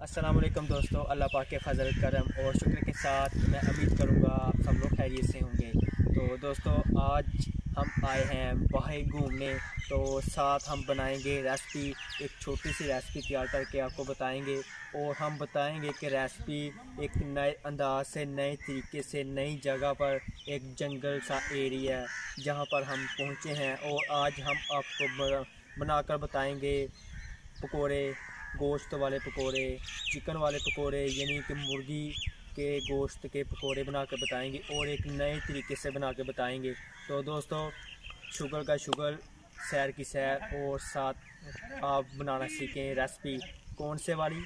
अस्सलाम वालेकुम दोस्तों, अल्लाह पाक के फजल करम और शुक्र के साथ मैं उम्मीद करूँगा आप सब लोग खैरियत से होंगे। तो दोस्तों आज हम आए हैं बाहर घूमने, तो साथ हम बनाएंगे रेसिपी, एक छोटी सी रेसिपी तैयार करके आपको बताएंगे और हम बताएंगे कि रेसिपी एक नए अंदाज से, नए तरीके से, नई जगह पर, एक जंगल सा एरिया है जहाँ पर हम पहुँचे हैं और आज हम आपको बनाकर बताएंगे पकोड़े, गोश्त वाले पकोड़े, चिकन वाले पकोड़े, यानी कि मुर्गी के गोश्त के पकोड़े बना कर बताएंगे और एक नए तरीके से बना के बताएंगे। तो दोस्तों शुगर का शुगर, सैर की सैर और साथ आप बनाना सीखें रेसिपी कौन से वाली,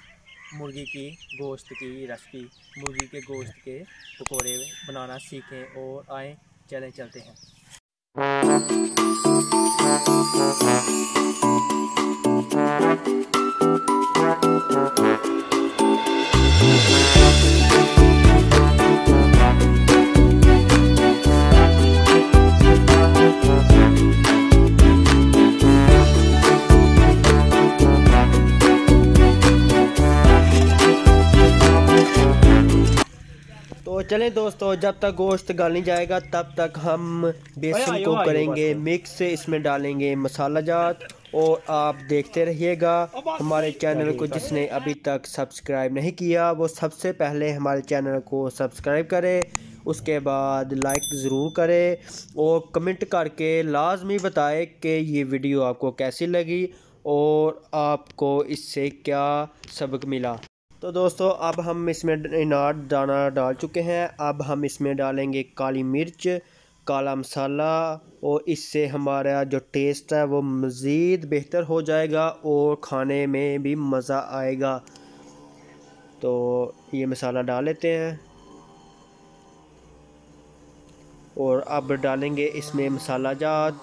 मुर्गी की गोश्त की रेसिपी, मुर्गी के गोश्त के पकोड़े बनाना सीखें और आएँ चलें चलते हैं। तो चलें दोस्तों, जब तक गोश्त गल नहीं जाएगा तब तक हम बेसन को करेंगे मिक्स, इसमें डालेंगे मसाला जात और आप देखते रहिएगा। हमारे चैनल को जिसने अभी तक सब्सक्राइब नहीं किया वो सबसे पहले हमारे चैनल को सब्सक्राइब करे, उसके बाद लाइक ज़रूर करे और कमेंट करके लाजमी बताए कि ये वीडियो आपको कैसी लगी और आपको इससे क्या सबक मिला। तो दोस्तों अब हम इसमें इनार दाना डाल चुके हैं। अब हम इसमें डालेंगे काली मिर्च, काला मसाला और इससे हमारा जो टेस्ट है वो मज़ीद बेहतर हो जाएगा और खाने में भी मज़ा आएगा। तो ये मसाला डाल लेते हैं और अब डालेंगे इसमें मसाला जात,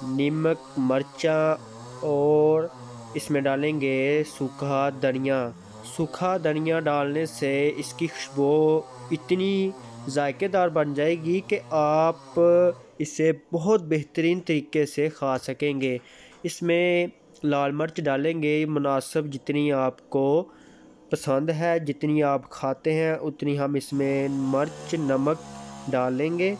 नमक, मिर्चा और इसमें डालेंगे सूखा धनिया। सूखा धनिया डालने से इसकी खुशबू इतनी जायकेदार बन जाएगी कि आप इसे बहुत बेहतरीन तरीके से खा सकेंगे। इसमें लाल मिर्च डालेंगे मुनासिब, जितनी आपको पसंद है, जितनी आप खाते हैं उतनी हम इसमें मिर्च नमक डालेंगे।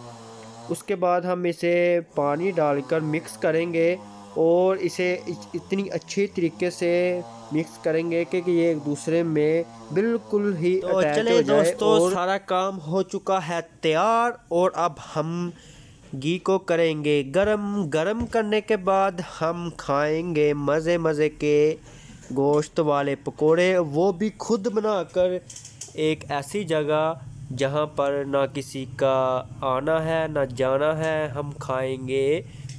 उसके बाद हम इसे पानी डालकर मिक्स करेंगे और इसे इतनी अच्छी तरीके से मिक्स करेंगे कि ये एक दूसरे में बिल्कुल ही अटैच हो जाए। दोस्तों और सारा काम हो चुका है तैयार और अब हम घी को करेंगे गरम। गरम करने के बाद हम खाएंगे मज़े मज़े के गोश्त वाले पकोड़े, वो भी खुद बनाकर एक ऐसी जगह जहाँ पर ना किसी का आना है ना जाना है। हम खाएंगे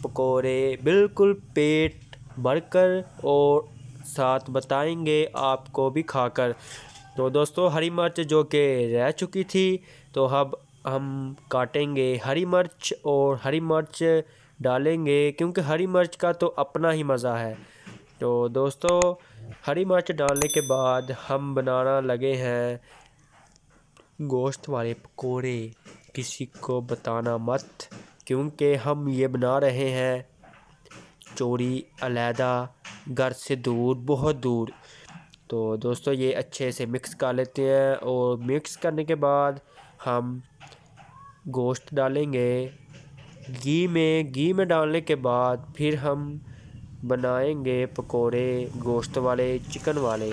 पकोड़े बिल्कुल पेट भरकर और साथ बताएंगे आपको भी खाकर। तो दोस्तों हरी मिर्च जो कि रह चुकी थी, तो अब हम काटेंगे हरी मिर्च और हरी मिर्च डालेंगे क्योंकि हरी मिर्च का तो अपना ही मज़ा है। तो दोस्तों हरी मिर्च डालने के बाद हम बनाना लगे हैं गोश्त वाले पकोड़े। किसी को बताना मत क्योंकि हम ये बना रहे हैं चोरी अलहदा, घर से दूर, बहुत दूर। तो दोस्तों ये अच्छे से मिक्स कर लेते हैं और मिक्स करने के बाद हम गोश्त डालेंगे घी में। घी में डालने के बाद फिर हम बनाएंगे पकोड़े गोश्त वाले, चिकन वाले।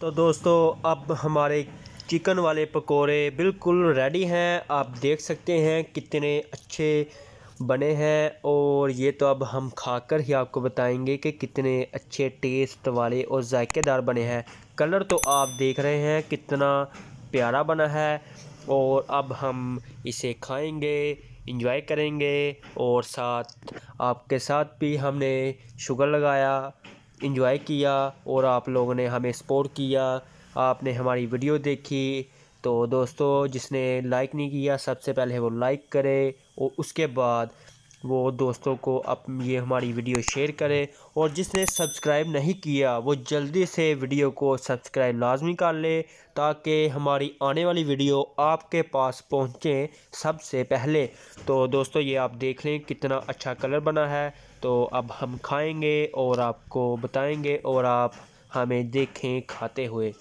तो दोस्तों अब हमारे चिकन वाले पकोड़े बिल्कुल रेडी हैं। आप देख सकते हैं कितने अच्छे बने हैं और ये तो अब हम खाकर ही आपको बताएंगे कि कितने अच्छे टेस्ट वाले और जायकेदार बने हैं। कलर तो आप देख रहे हैं कितना प्यारा बना है और अब हम इसे खाएंगे, एंजॉय करेंगे और साथ आपके साथ भी हमने शुगर लगाया, एंजॉय किया और आप लोगों ने हमें सपोर्ट किया। आपने हमारी वीडियो देखी तो दोस्तों जिसने लाइक नहीं किया सबसे पहले वो लाइक करे और उसके बाद वो दोस्तों को ये हमारी वीडियो शेयर करे, और जिसने सब्सक्राइब नहीं किया वो जल्दी से वीडियो को सब्सक्राइब लाजमी कर ले ताकि हमारी आने वाली वीडियो आपके पास पहुंचे सबसे पहले। तो दोस्तों ये आप देख लें कितना अच्छा कलर बना है। तो अब हम खाएंगे और आपको बताएंगे और आप हमें देखें खाते हुए।